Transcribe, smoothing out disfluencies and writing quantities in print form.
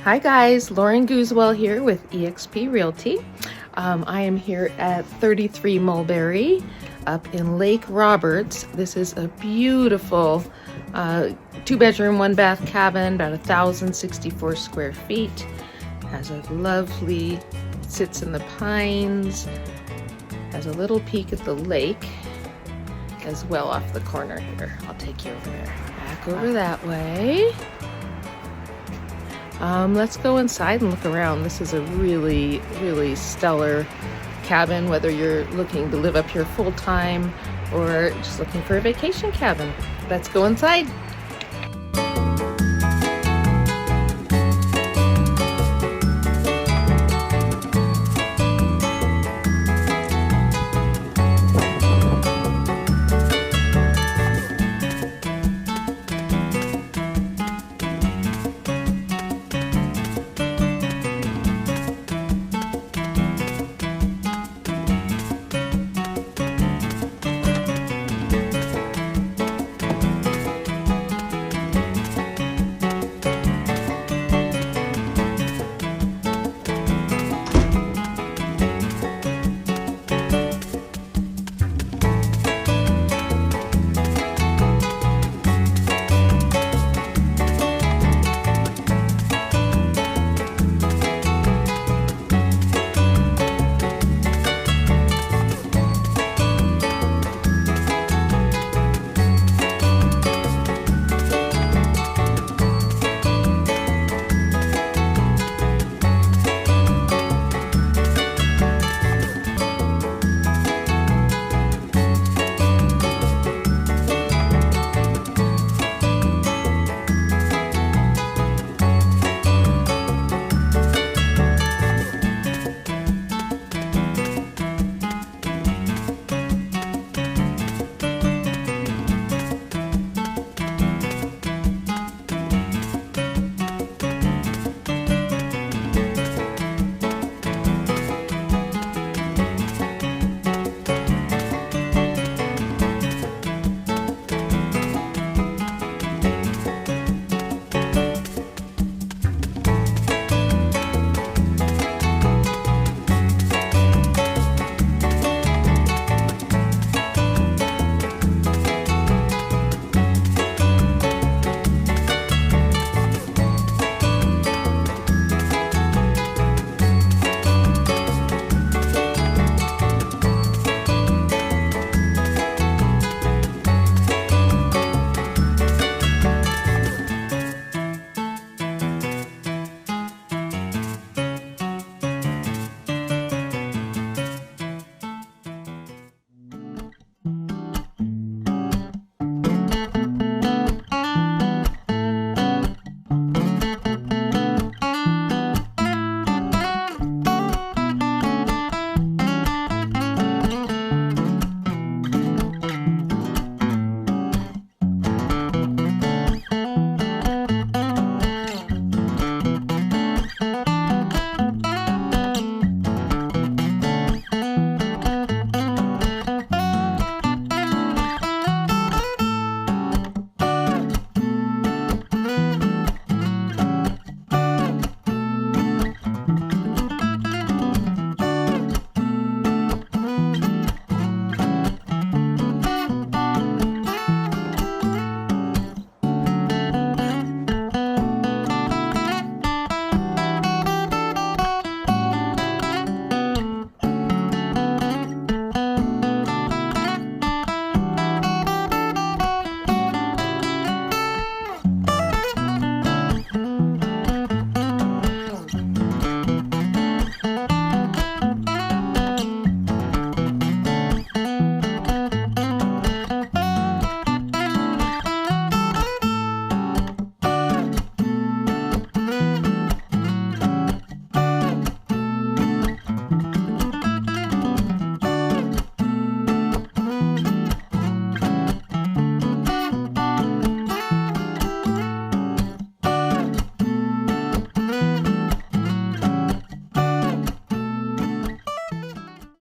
Hi guys, Lauren Guzwell here with eXp Realty. I am here at 33 Mulberry up in Lake Roberts. This is a beautiful 2-bedroom, 1-bath cabin, about 1,064 square feet. Has a lovely, sits in the pines, has a little peek at the lake as well off the corner here. I'll take you over there. Back over that way. Let's go inside and look around. This is a really, really stellar cabin, whether you're looking to live up here full time or just looking for a vacation cabin. Let's go inside.